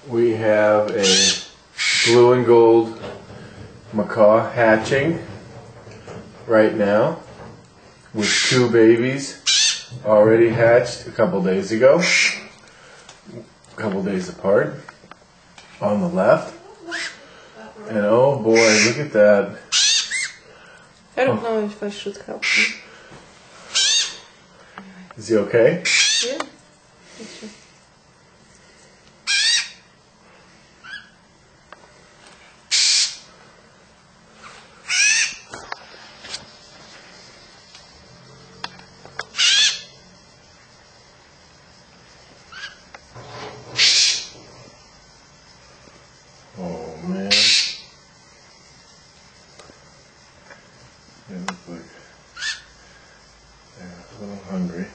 We have a blue and gold macaw hatching right now with 2 babies already hatched a couple days ago, a couple days apart on the left. And oh boy, look at that. I don't know if I should help him. Is he okay? Yeah. Oh man. They look like they're a little hungry.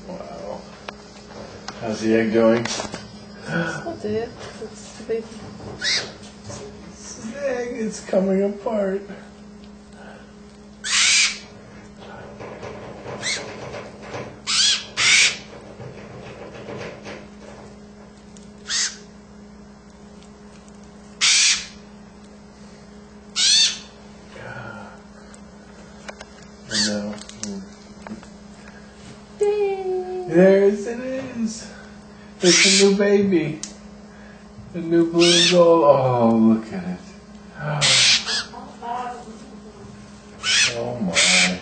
Wow. How's the egg doing? It's not the egg, it's the baby. This egg is coming apart. And now, there it is. It's a new baby. A new blue and gold. Oh, look at it. Oh my.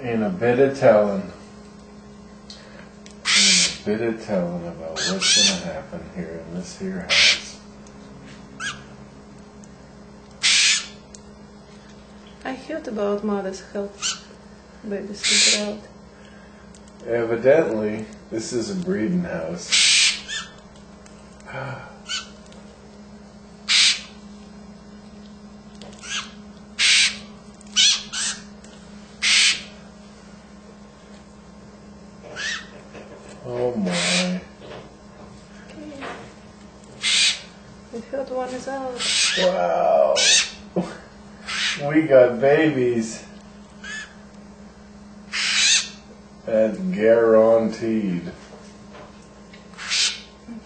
Ain't a bit of telling. Ain't a bit of telling about what's gonna happen here in this here house. I heard about mother's health. Babies figure out. Evidently, this is a breeding house. Oh my. Okay. The third one is out. Wow. We got babies. That's guaranteed.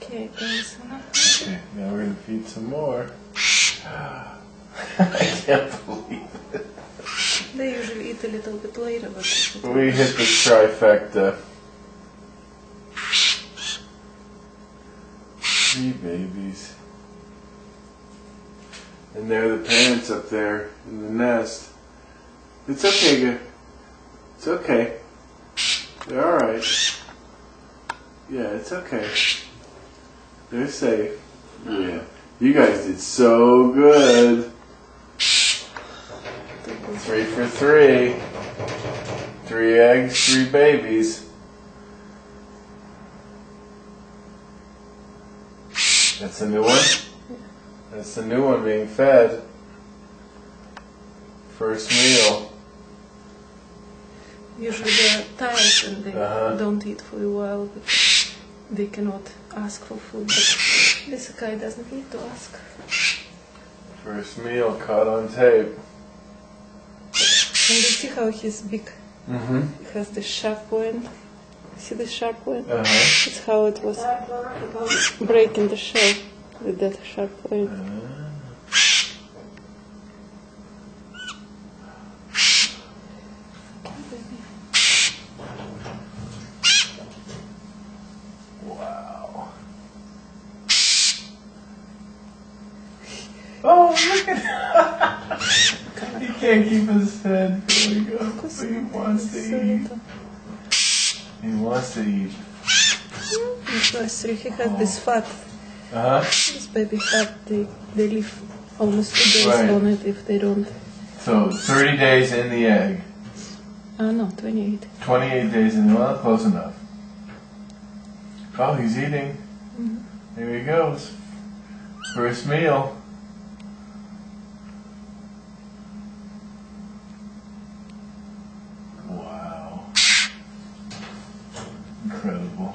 Okay, guys. Okay, now we're going to feed some more. I can't believe it. They usually eat a little bit later, but We hit the trifecta. 3 babies. And they're the parents up there in the nest. It's okay, good. It's okay. They're alright. Yeah, it's okay. They're safe. Yeah. You guys did so good. 3 for 3. 3 eggs, 3 babies. That's a new one? That's the new one being fed. First meal. usually they're tired and they don't eat for a while, but they cannot ask for food. But this guy doesn't need to ask. First meal caught on tape. And you see how his beak has the sharp point? See the sharp point? It's how it was breaking the shell with that sharp point. Wow. can't keep his head. There we go. He wants to eat. He wants to eat. He has this fat. This baby fat. They live almost 2 days on it if they don't. So 30 days in the egg. No, 28. 28 days in. Well, close enough. Oh, he's eating. There he goes. First meal. Wow. Incredible.